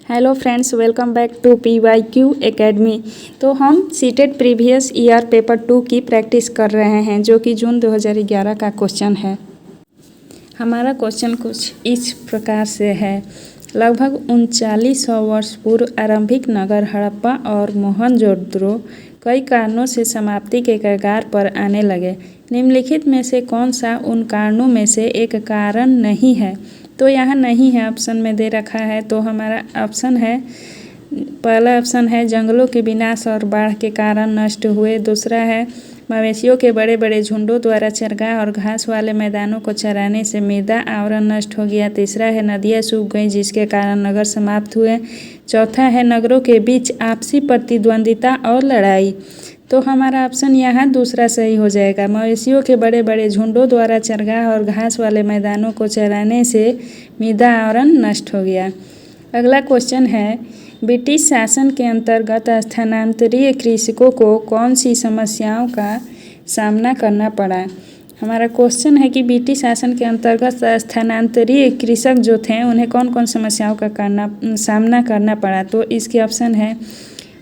Hello friends, welcome back to PYQ academy. तो हम CTET previous year paper 2 की practice कर रहे हैं, जो कि जून 2011 का क्वेश्चन है। हमारा क्वेश्चन कुछ इस प्रकार से है। लगभग 3900 वर्ष पूर्व आरंभिक नगर हड़प्पा और मोहनजोदड़ो कई कारणों से समाप्ति के कगार पर आने लगे। निम्नलिखित में से कौन सा उन कारणों में से एक कारण नहीं है? तो यहाँ नहीं है ऑप्शन में दे रखा है। तो हमारा ऑप्शन है, पहला ऑप्शन है जंगलों के विनाश और बाढ़ के कारण नष्ट हुए। दूसरा है मवेशियों के बड़े बड़े झुंडों द्वारा चरगाह और घास वाले मैदानों को चराने से मृदा आवरण नष्ट हो गया। तीसरा है नदियाँ सूख गईं जिसके कारण नगर समाप्त हुए। चौथा है नगरों के बीच आपसी प्रतिद्वंदिता और लड़ाई। तो हमारा ऑप्शन यहाँ दूसरा सही हो जाएगा। मवेशियों के बड़े बड़े झुंडों द्वारा चरगाह और घास वाले मैदानों को चराने से मृदा आवरण नष्ट हो गया। अगला क्वेश्चन है, ब्रिटिश शासन के अंतर्गत स्थानांतरित कृषकों को कौन सी समस्याओं का सामना करना पड़ा? हमारा क्वेश्चन है कि ब्रिटिश शासन के अंतर्गत स्थानांतरित कृषक जो थे उन्हें कौन कौन समस्याओं का सामना करना पड़ा? तो इसके ऑप्शन है,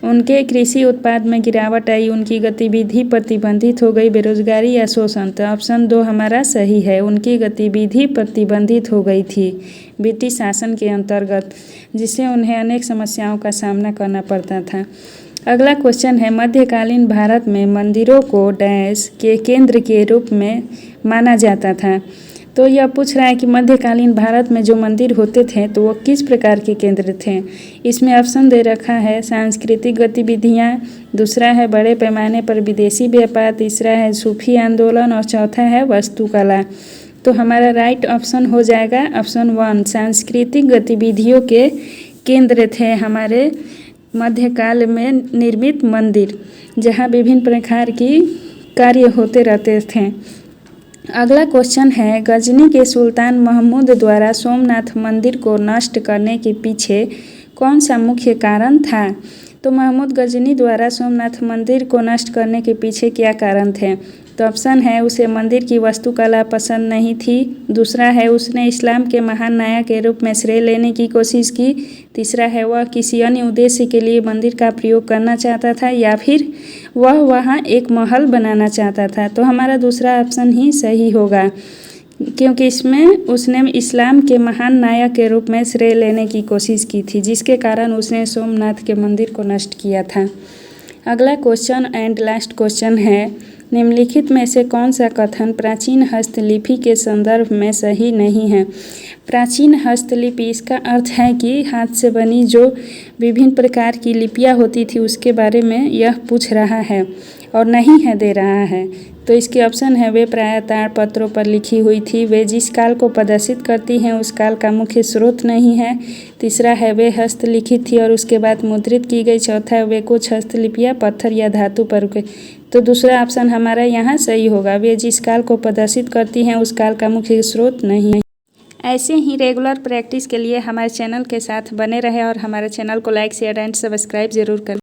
उनके कृषि उत्पाद में गिरावट आई, उनकी गतिविधि प्रतिबंधित हो गई, बेरोजगारी या शोषण। तो ऑप्शन 2 हमारा सही है, उनकी गतिविधि प्रतिबंधित हो गई थी ब्रिटिश शासन के अंतर्गत, जिससे उन्हें अनेक समस्याओं का सामना करना पड़ता था। अगला क्वेश्चन है, मध्यकालीन भारत में मंदिरों को डैश के केंद्र के रूप में माना जाता था। तो यह पूछ रहा है कि मध्यकालीन भारत में जो मंदिर होते थे तो वो किस प्रकार के केंद्र थे। इसमें ऑप्शन दे रखा है सांस्कृतिक गतिविधियाँ, दूसरा है बड़े पैमाने पर विदेशी व्यापार, तीसरा है सूफी आंदोलन और चौथा है वास्तुकला। तो हमारा राइट ऑप्शन हो जाएगा ऑप्शन 1, सांस्कृतिक गतिविधियों के केंद्र थे हमारे मध्यकाल में निर्मित मंदिर, जहाँ विभिन्न प्रकार की कार्य होते रहते थे। अगला क्वेश्चन है, गजनी के सुल्तान महमूद द्वारा सोमनाथ मंदिर को नष्ट करने के पीछे कौन सा मुख्य कारण था? तो महमूद गजनी द्वारा सोमनाथ मंदिर को नष्ट करने के पीछे क्या कारण थे? तो ऑप्शन है, उसे मंदिर की वास्तुकला पसंद नहीं थी। दूसरा है, उसने इस्लाम के महान नायक के रूप में श्रेय लेने की कोशिश की। तीसरा है, वह किसी अन्य उद्देश्य के लिए मंदिर का प्रयोग करना चाहता था, या फिर वह वहाँ एक महल बनाना चाहता था। तो हमारा दूसरा ऑप्शन ही सही होगा, क्योंकि इसमें उसने इस्लाम के महान नायक के रूप में श्रेय लेने की कोशिश की थी, जिसके कारण उसने सोमनाथ के मंदिर को नष्ट किया था। अगला क्वेश्चन एंड लास्ट क्वेश्चन है, निम्नलिखित में से कौन सा कथन प्राचीन हस्तलिपि के संदर्भ में सही नहीं है? प्राचीन हस्तलिपि, इसका अर्थ है कि हाथ से बनी जो विभिन्न प्रकार की लिपियाँ होती थी उसके बारे में यह पूछ रहा है और नहीं है दे रहा है। तो इसके ऑप्शन है, वे प्रायः ताड़पत्रों पर लिखी हुई थी, वे जिस काल को प्रदर्शित करती हैं उस काल का मुख्य स्रोत नहीं है। तीसरा है, वे हस्तलिखित थी और उसके बाद मुद्रित की गई। चौथा है, वे कुछ हस्तलिपियाँ पत्थर या धातु पर रुके। तो दूसरा ऑप्शन हमारा यहाँ सही होगा, वे जिस काल को प्रदर्शित करती हैं उस काल का मुख्य स्रोत नहीं है। ऐसे ही रेगुलर प्रैक्टिस के लिए हमारे चैनल के साथ बने रहें और हमारे चैनल को लाइक, शेयर एंड सब्सक्राइब जरूर करें।